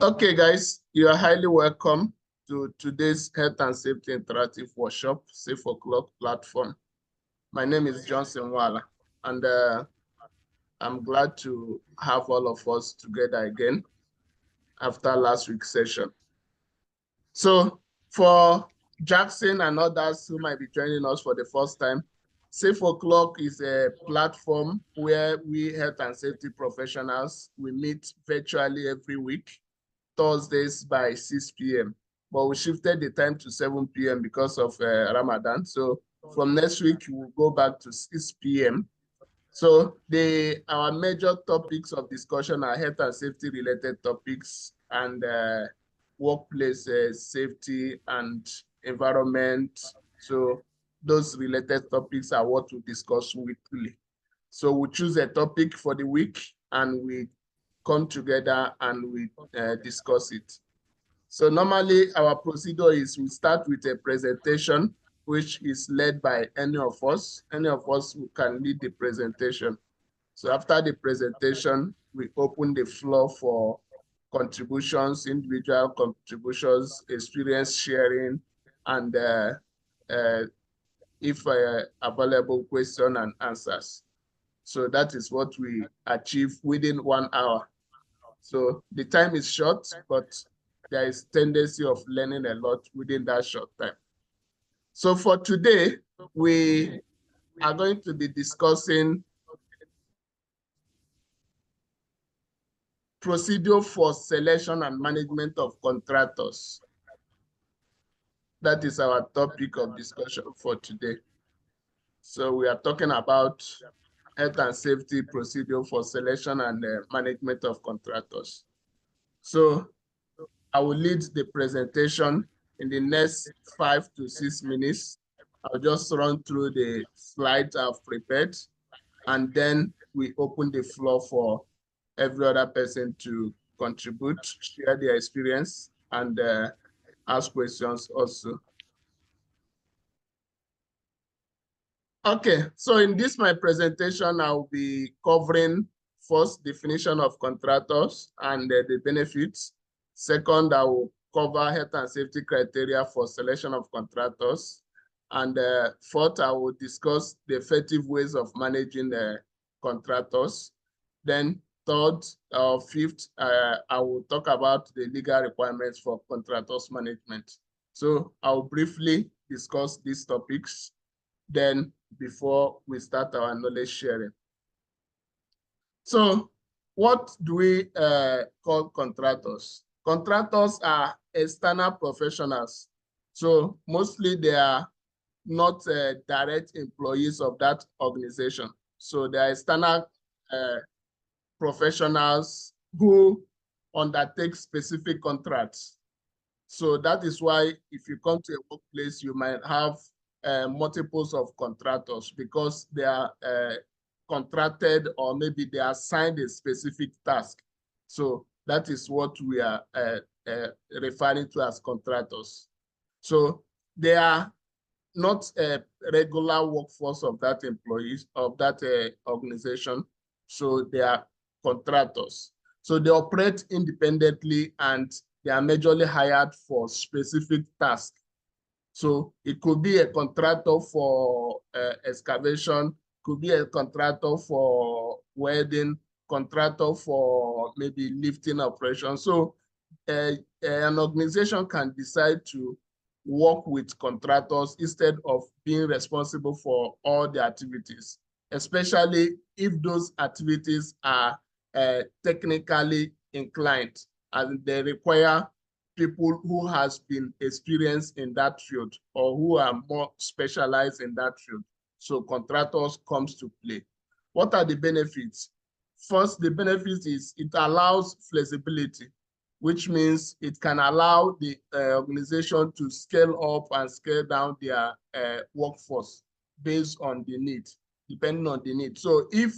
Okay, guys, you are highly welcome to today's Health and Safety Interactive Workshop, Safeoclock platform. My name is Johnson Wala, and I'm glad to have all of us together again after last week's session. So for Jackson and others who might be joining us for the first time, Safeoclock is a platform where we health and safety professionals, we meet virtually every week, Thursdays by 6 p.m. But we shifted the time to 7 p.m. because of Ramadan. So from next week, we'll go back to 6 p.m. So our major topics of discussion are health and safety related topics and workplace safety and environment. So those related topics are what we discuss weekly. So we choose a topic for the week and we come together and we discuss it. So normally our procedure is we start with a presentation, which is led by any of us who can lead the presentation. So after the presentation, we open the floor for contributions, individual contributions, experience sharing, and if available, question and answers. So that is what we achieve within 1 hour. So the time is short, but there is tendency of learning a lot within that short time. So for today, we are going to be discussing procedure for selection and management of contractors. That is our topic of discussion for today. So we are talking about health and safety procedure for selection and management of contractors. So I will lead the presentation in the next 5 to 6 minutes. I'll just run through the slides I've prepared, and then we open the floor for every other person to contribute, share their experience, and ask questions also. Okay, so in this my presentation, I'll be covering first definition of contractors and the benefits. Second, I will cover health and safety criteria for selection of contractors. And fourth, I will discuss the effective ways of managing the contractors. Then third or fifth, I will talk about the legal requirements for contractors management. So I'll briefly discuss these topics then before we start our knowledge sharing. So what do we call contractors? Contractors are external professionals. So mostly they are not direct employees of that organization. So they are external professionals who undertake specific contracts. So that is why if you come to a workplace, you might have multiples of contractors because they are contracted or maybe they are assigned a specific task. So that is what we are referring to as contractors. So they are not a regular workforce of that employees of that organization. So they are contractors. So they operate independently and they are majorly hired for specific tasks. So it could be a contractor for excavation, could be a contractor for welding, contractor for maybe lifting operation. So an organization can decide to work with contractors instead of being responsible for all the activities, especially if those activities are technically inclined and they require people who has been experienced in that field or who are more specialized in that field. So contractors comes to play. What are the benefits? First, the benefit is it allows flexibility, which means it can allow the organization to scale up and scale down their workforce based on the need, depending on the need. So if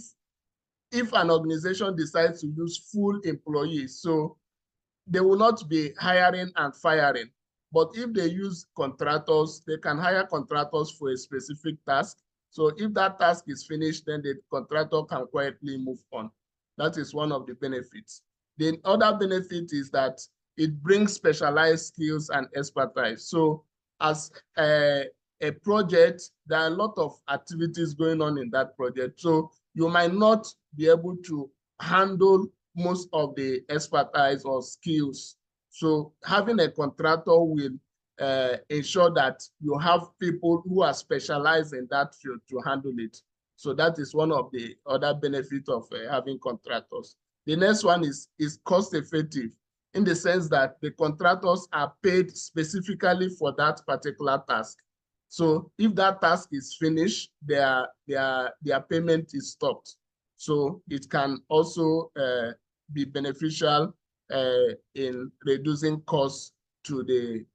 an organization decides to use full employees, so they will not be hiring and firing. But if they use contractors, they can hire contractors for a specific task. So if that task is finished, then the contractor can quietly move on. That is one of the benefits. The other benefit is that it brings specialized skills and expertise. So as a project, there are a lot of activities going on in that project. So you might not be able to handle most of the expertise or skills. So having a contractor will ensure that you have people who are specialized in that field to handle it. So that is one of the other benefits of having contractors. The next one is cost effective in the sense that the contractors are paid specifically for that particular task. So if that task is finished, their payment is stopped. So it can also be beneficial in reducing costs to the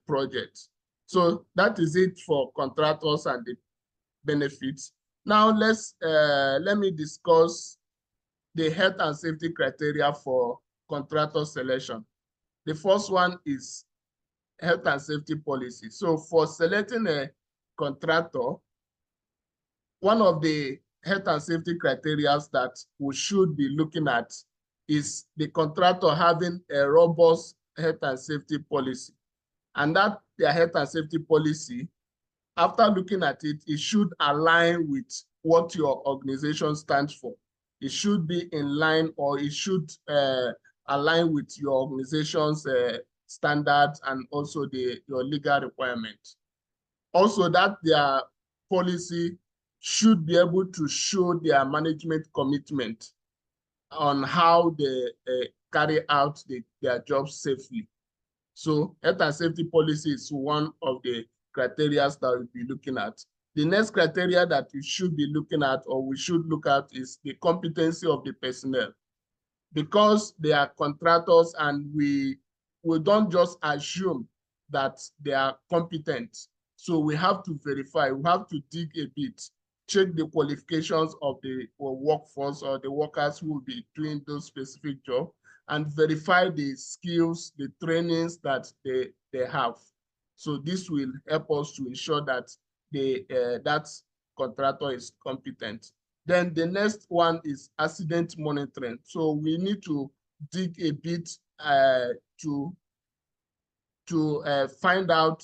project. So that is it for contractors and the benefits. Now let me discuss the health and safety criteria for contractor selection. The first one is health and safety policy. So for selecting a contractor, one of the health and safety criteria that we should be looking at is the contractor having a robust health and safety policy. And that their health and safety policy, after looking at it, it should align with what your organization stands for. It should be in line, or it should align with your organization's standards and also your legal requirements. Also, that their policy should be able to show their management commitment on how they carry out their jobs safely. So health and safety policy is one of the criteria that we'll be looking at. The next criteria that you should be looking at, or we should look at, is the competency of the personnel. Because they are contractors and we don't just assume that they are competent. So we have to verify, we have to dig a bit, check the qualifications of the workforce or the workers who will be doing those specific jobs, and verify the skills, the trainings that they have. So this will help us to ensure that that contractor is competent. Then the next one is accident monitoring. So we need to dig a bit to find out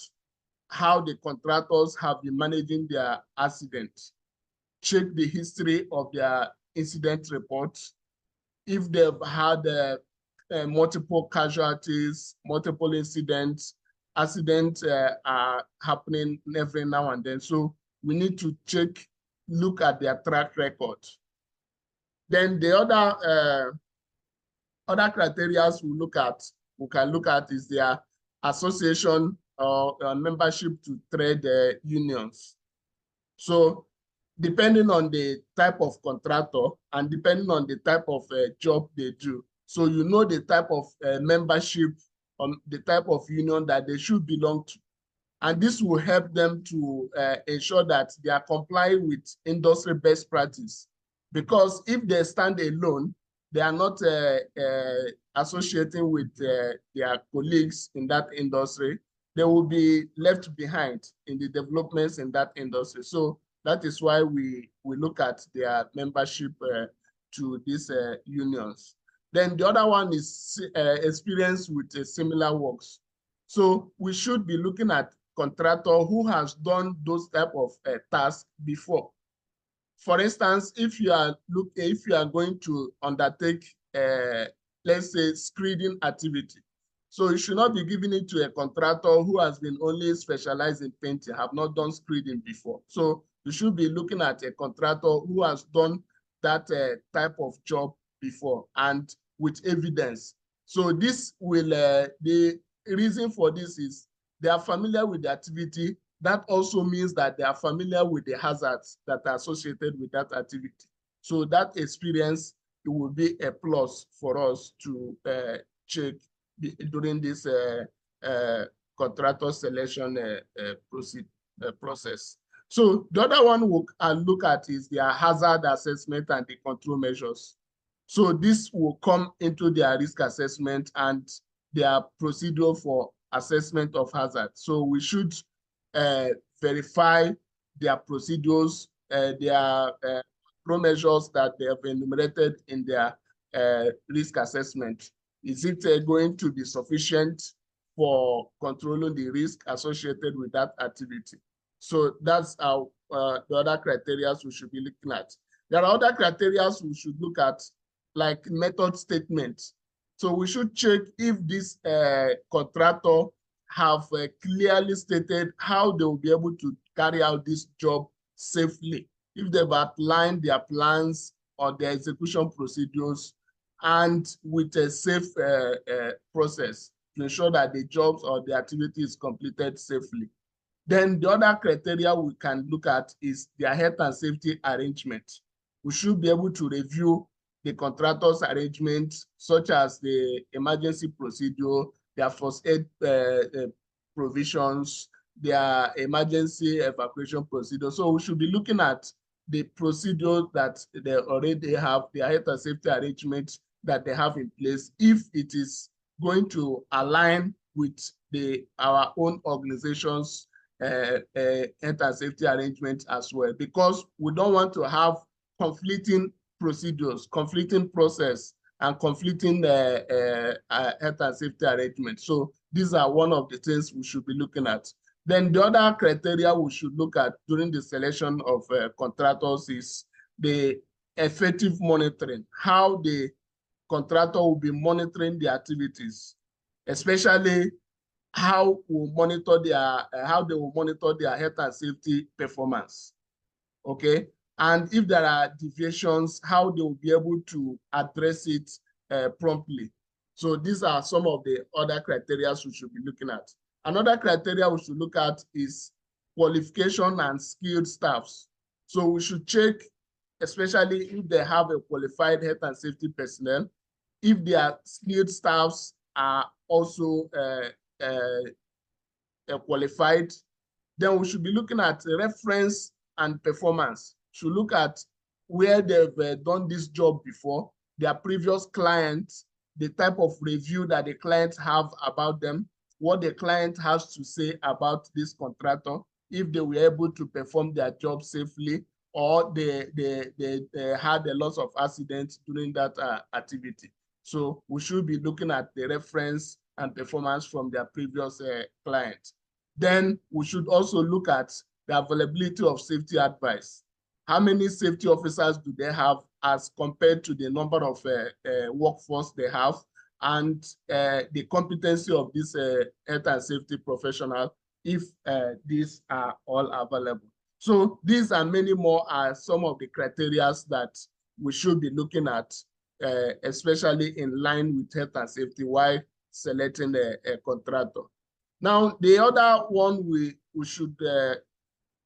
how the contractors have been managing their accidents. Check the history of their incident reports. If they've had multiple casualties, multiple incidents, accidents are happening every now and then. So we need to look at their track record. Then the other criteria we can look at is their association or membership to trade unions. So depending on the type of contractor and depending on the type of job they do, so you know the type of membership, the type of union that they should belong to. And this will help them to ensure that they are complying with industry best practice. Because if they stand alone, they are not associating with their colleagues in that industry, they will be left behind in the developments in that industry. So that is why we look at their membership to these unions. Then the other one is experience with similar works. So we should be looking at contractor who has done those type of tasks before. For instance, if you are going to undertake, let's say, screeding activity, so you should not be giving it to a contractor who has been only specialized in painting, have not done screeding before. So you should be looking at a contractor who has done that type of job before and with evidence. So this will, the reason for this is they are familiar with the activity. That also means that they are familiar with the hazards that are associated with that activity. So that experience, it will be a plus for us to check during this contractor selection process. So the other one we'll look at is their hazard assessment and the control measures. So this will come into their risk assessment and their procedure for assessment of hazard. So we should verify their procedures, their control measures that they have enumerated in their risk assessment. Is it going to be sufficient for controlling the risk associated with that activity? So that's the other criteria we should be looking at. There are other criteria we should look at, like method statements. So we should check if this contractor have clearly stated how they will be able to carry out this job safely. If they've outlined their plans or their execution procedures and with a safe process to ensure that the jobs or the activity is completed safely. Then the other criteria we can look at is their health and safety arrangement. We should be able to review the contractor's arrangement, such as the emergency procedure, their first aid provisions, their emergency evacuation procedure. So we should be looking at the procedure that they already have, the health and safety arrangement that they have in place, if it is going to align with our own organization's health and safety arrangement as well, because we don't want to have conflicting procedures, conflicting process, and conflicting health and safety arrangements. So these are one of the things we should be looking at. Then the other criteria we should look at during the selection of contractors is the effective monitoring, how the contractor will be monitoring the activities, especially how they will monitor their health and safety performance. Okay, and if there are deviations, how they will be able to address it promptly. So these are some of the other criteria we should be looking at. Another criteria we should look at is qualification and skilled staffs. So we should check, especially if they have a qualified health and safety personnel, if their skilled staffs are also qualified, then we should be looking at reference and performance. Should look at where they've done this job before, their previous clients, the type of review that the clients have about them, what the client has to say about this contractor, if they were able to perform their job safely, or they had a lot of accidents during that activity. So we should be looking at the reference and performance from their previous client. Then we should also look at the availability of safety advice. How many safety officers do they have as compared to the number of workforce they have, and the competency of this health and safety professional, if these are all available. So these and many more are some of the criteria that we should be looking at, especially in line with health and safety while selecting a contractor. Now, the other one we should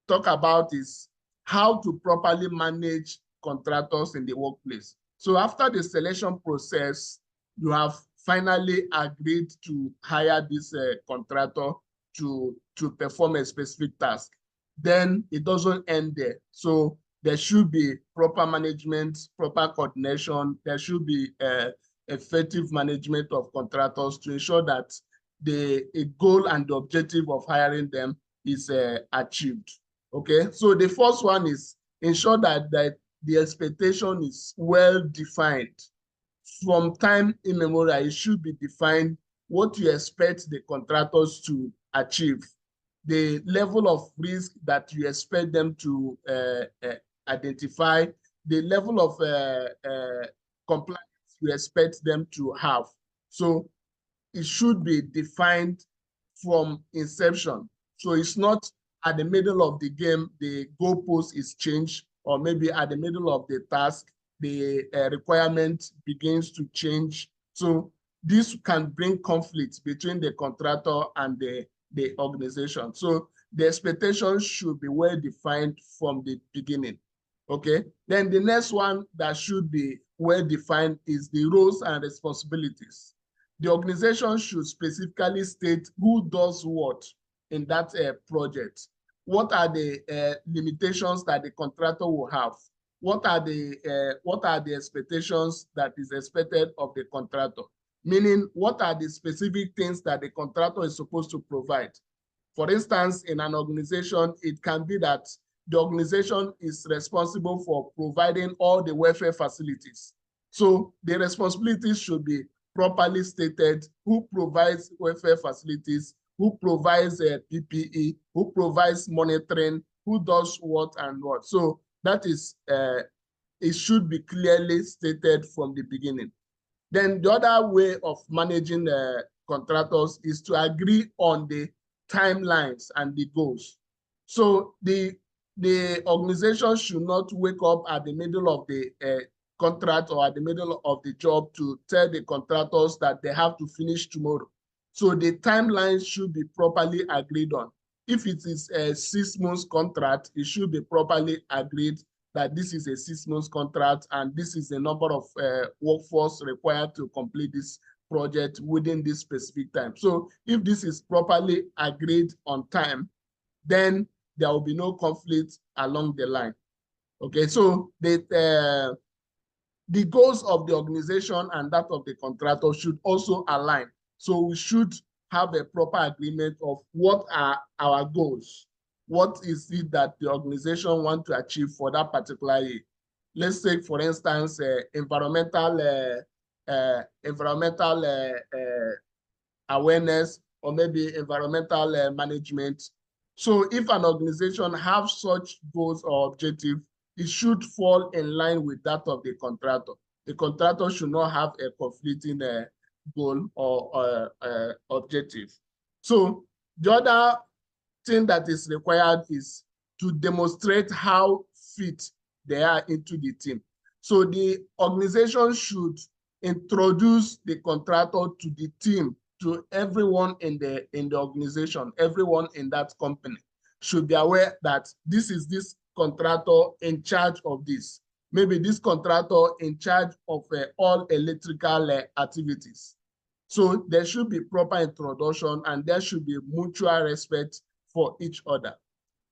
talk about is how to properly manage contractors in the workplace. So after the selection process, you have finally agreed to hire this contractor to perform a specific task. Then it doesn't end there. So there should be proper management, proper coordination. There should be effective management of contractors to ensure that the goal and the objective of hiring them is achieved. Okay, so the first one is ensure that the expectation is well defined. From time immemorial, it should be defined what you expect the contractors to achieve, the level of risk that you expect them to identify, the level of compliance you expect them to have. So it should be defined from inception. So it's not at the middle of the game, the goalpost is changed, or maybe at the middle of the task, the requirement begins to change. So this can bring conflicts between the contractor and the organization. So the expectations should be well defined from the beginning. Okay, then the next one that should be well defined is the roles and responsibilities. The organization should specifically state who does what in that project. What are the limitations that the contractor will have? What are the expectations that is expected of the contractor? Meaning, what are the specific things that the contractor is supposed to provide? For instance, in an organization, it can be that the organization is responsible for providing all the welfare facilities. So the responsibilities should be properly stated: who provides welfare facilities, who provides PPE, who provides monitoring, who does what and what. So that is, it should be clearly stated from the beginning. Then the other way of managing contractors is to agree on the timelines and the goals. So the organization should not wake up at the middle of the contract or at the middle of the job to tell the contractors that they have to finish tomorrow. So the timeline should be properly agreed on. If it is a 6 months contract, it should be properly agreed that this is a 6 months contract and this is the number of workforce required to complete this project within this specific time. So if this is properly agreed on time, then there will be no conflict along the line. Okay, so the goals of the organization and that of the contractor should also align. So we should have a proper agreement of what are our goals. What is it that the organization wants to achieve for that particular year? Let's take, for instance, environmental awareness, or maybe environmental management. So if an organization has such goals or objectives, it should fall in line with that of the contractor. The contractor should not have a conflicting goal or objective. So the other thing that is required is to demonstrate how fit they are into the team. So the organization should introduce the contractor to the team, to everyone in the organization. Everyone in that company should be aware that this is this contractor in charge of this. Maybe this contractor in charge of all electrical activities. So there should be proper introduction and there should be mutual respect for each other.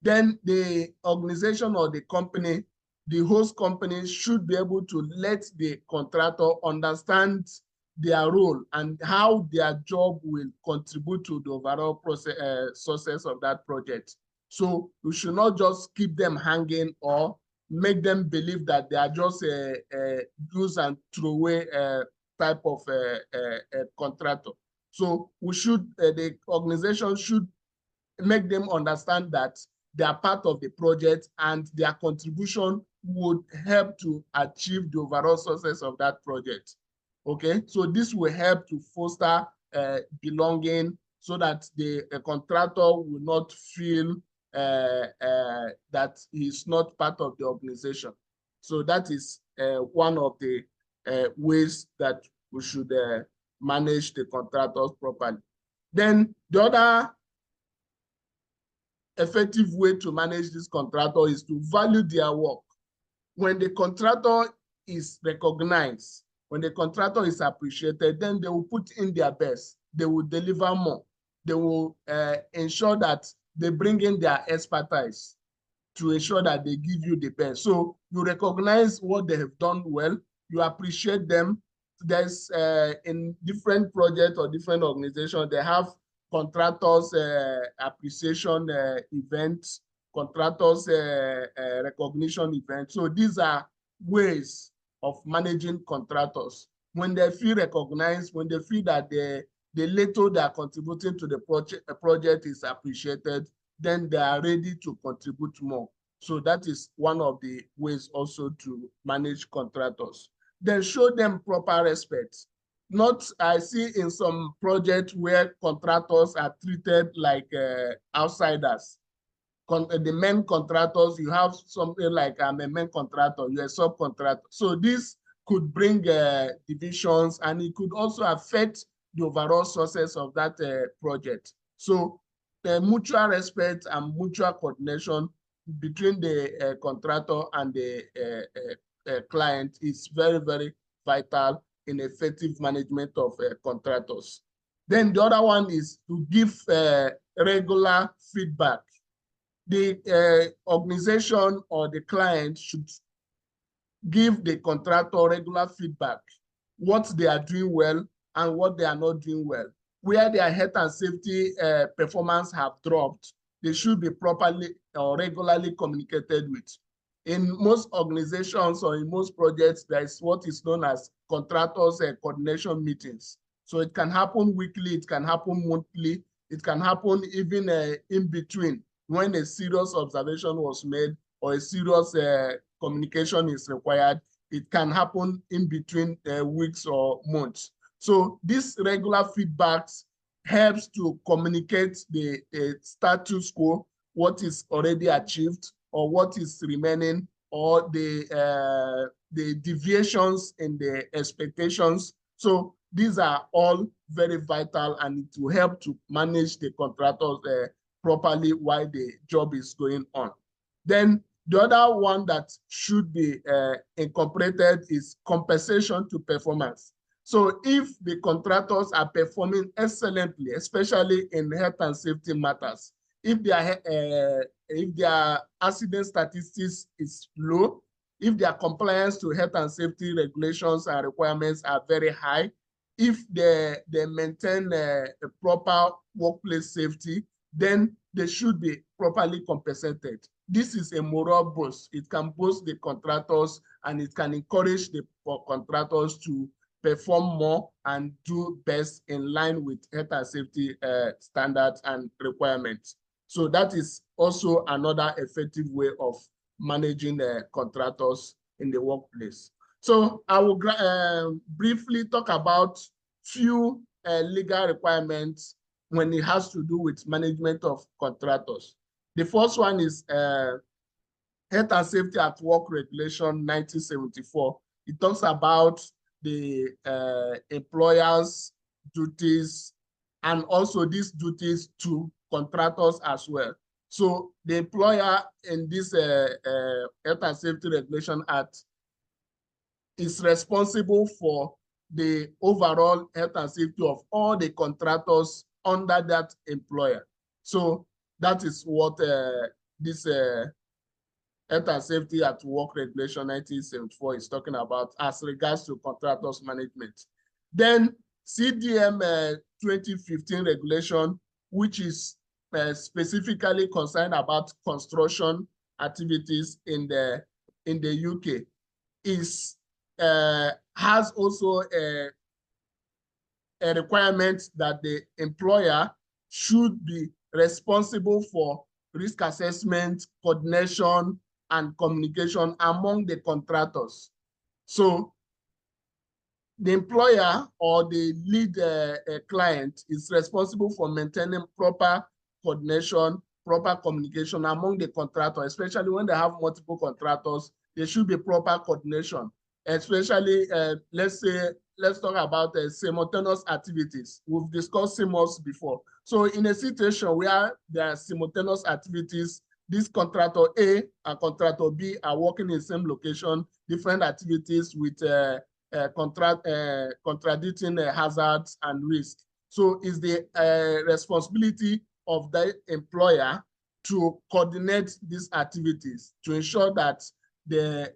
Then the organization or the company, the host company, should be able to let the contractor understand their role and how their job will contribute to the overall process, success of that project. So we should not just keep them hanging or make them believe that they are just a use and throw away type of contractor. So we should, the organization should make them understand that they are part of the project and their contribution would help to achieve the overall success of that project. Okay, so this will help to foster belonging so that the contractor will not feel that he's not part of the organization. So that is one of the ways that we should manage the contractors properly. Then the other effective way to manage this contractor is to value their work. When the contractor is recognized, when the contractor is appreciated, then they will put in their best. They will deliver more. They will ensure that they bring in their expertise to ensure that they give you the best. So you recognize what they have done well, you appreciate them. There's in different projects or different organizations, they have contractors appreciation events, contractors recognition events. So these are ways of managing contractors. When they feel recognized, when they feel that the little they are contributing to the project is appreciated, then they are ready to contribute more. So that is one of the ways also to manage contractors. Then show them proper respect. Not, I see in some projects where contractors are treated like outsiders. The main contractors, you have something like I'm a main contractor, you're a subcontractor. So this could bring divisions and it could also affect the overall success of that project. So the mutual respect and mutual coordination between the contractor and the client is very, very vital in effective management of contractors. Then the other one is to give regular feedback. The organization or the client should give the contractor regular feedback, what they are doing well and what they are not doing well, where their health and safety performance have dropped, they should be properly or regularly communicated with. In most organizations or in most projects, there is what is known as contractors coordination meetings. So it can happen weekly, it can happen monthly, it can happen even in between when a serious observation was made or a serious communication is required. It can happen in between weeks or months. So these regular feedbacks helps to communicate the status quo, what is already achieved or what is remaining, or the deviations in the expectations. So these are all very vital, and it will help to manage the contractors properly while the job is going on. Then the other one that should be incorporated is compensation to performance. So if the contractors are performing excellently, especially in health and safety matters, if their accident statistics is low, if their compliance to health and safety regulations and requirements are very high, if they maintain a proper workplace safety, then they should be properly compensated. This is a moral boost. It can boost the contractors and it can encourage the contractors to perform more and do best in line with health and safety standards and requirements. So that is also another effective way of managing the contractors in the workplace. So I will briefly talk about few legal requirements when it has to do with management of contractors. The first one is Health and Safety at Work Regulation 1974. It talks about the employer's duties and also these duties to contractors as well. So the employer in this Health and Safety Regulation Act is responsible for the overall health and safety of all the contractors under that employer. So that is what this Health and Safety at Work Regulation 1974 is talking about as regards to contractors management. Then CDM 2015 regulation, which is specifically concerned about construction activities in the UK, is has also a requirement that the employer should be responsible for risk assessment, coordination, and communication among the contractors. So the employer or the lead client is responsible for maintaining proper coordination, proper communication among the contractors, especially when they have multiple contractors. There should be proper coordination, especially let's talk about simultaneous activities. We've discussed SIMOS before. So in a situation where there are simultaneous activities, this contractor A and contractor B are working in the same location, different activities with contradicting hazards and risks. So it's the responsibility of the employer to coordinate these activities to ensure that they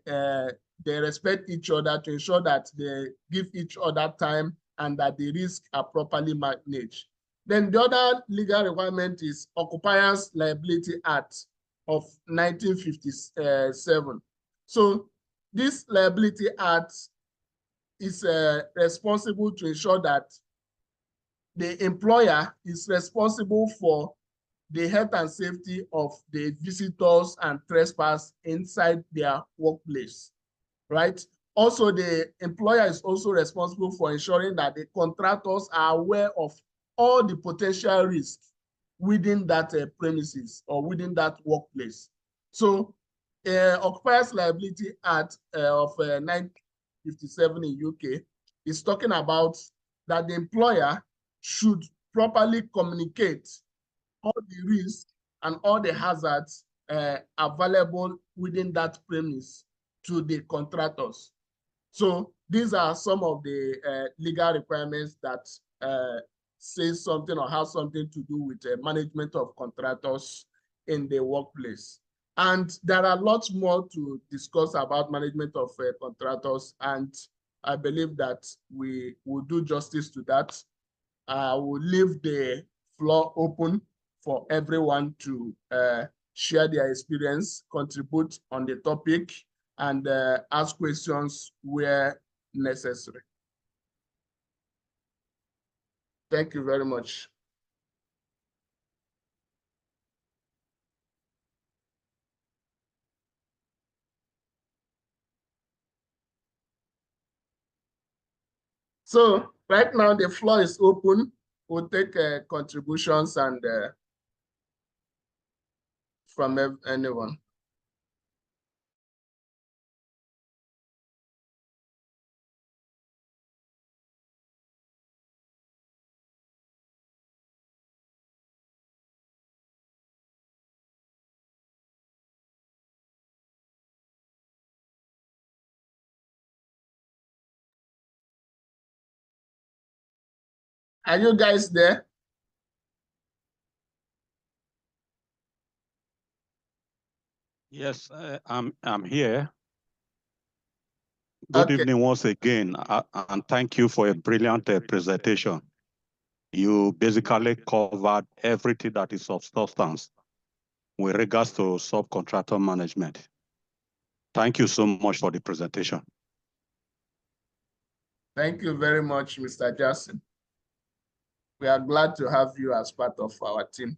respect each other, to ensure that they give each other time and that the risks are properly managed. Then the other legal requirement is Occupiers Liability Act of 1957. So this liability act is responsible to ensure that the employer is responsible for the health and safety of the visitors and trespassers inside their workplace, right? Also, the employer is also responsible for ensuring that the contractors are aware of all the potential risks within that premises or within that workplace. So Occupiers Liability Act of 1957 in UK is talking about that the employer should properly communicate all the risks and all the hazards available within that premise to the contractors. So these are some of the legal requirements that says something or has something to do with management of contractors in the workplace. And there are lots more to discuss about management of contractors, and I believe that we will do justice to that. I will leave the floor open for everyone to share their experience, contribute on the topic, and ask questions where necessary. Thank you very much. So right now the floor is open. We'll take contributions and from anyone. Are you guys there? Yes, I'm here. Good evening once again, and thank you for a brilliant presentation. You basically covered everything that is of substance with regards to subcontractor management. Thank you so much for the presentation. Thank you very much, Mr. Jackson. We are glad to have you as part of our team.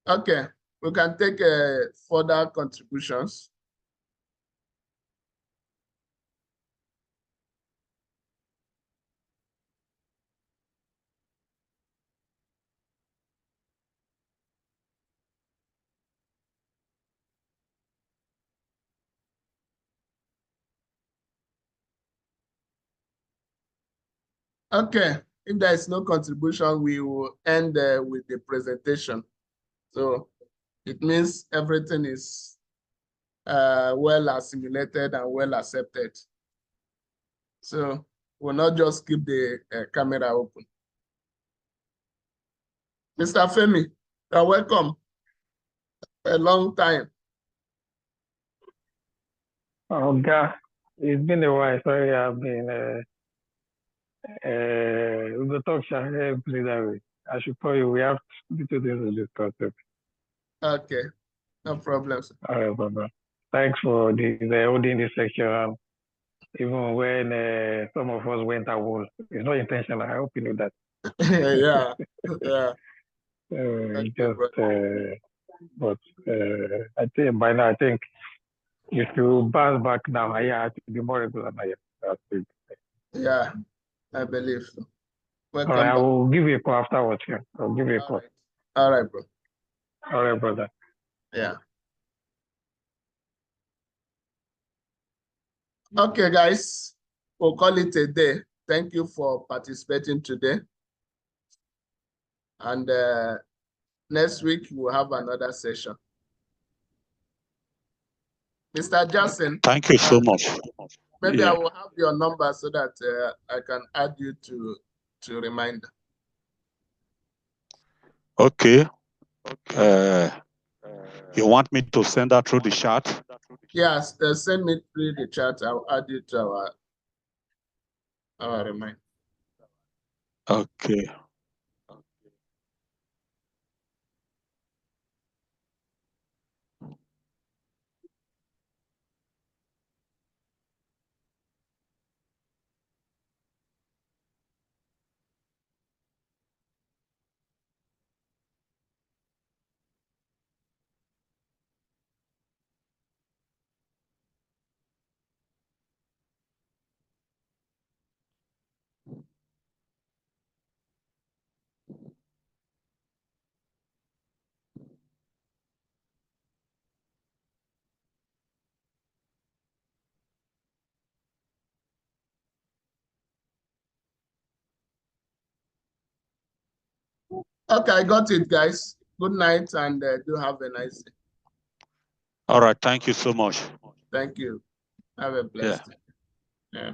Okay, we can take further contributions. Okay, if there is no contribution, we will end with the presentation. So it means everything is well assimilated and well accepted. So we'll not just keep the camera open. Mr. Femi, you're welcome. A long time. Oh, God, it's been a while. Sorry, I've been. We will talk that way. I should call you. We have little things to discuss. Okay, no problems. All right, Baba. Thanks for holding this lecture. Even when some of us went away, it's not intentional. I hope you know that. Yeah, yeah. But I think by now, I think if you bounce back now, I have to be more regular now. Yeah, I believe so. Welcome. All right, I will give you a call afterwards. Yeah. I'll give you a call. All right, bro. All right, brother. Yeah. Okay, guys, we'll call it a day. Thank you for participating today. And next week, we'll have another session. Mr. Jackson. Thank you so much. Maybe I will have your number so that I can add you to reminder. Okay. You want me to send that through the chat? Yes, send me through the chat. I'll add you to our reminder. Okay. Okay, I got it, guys. Good night and do have a nice day. All right. Thank you so much. Thank you. Have a blessed day. Yeah.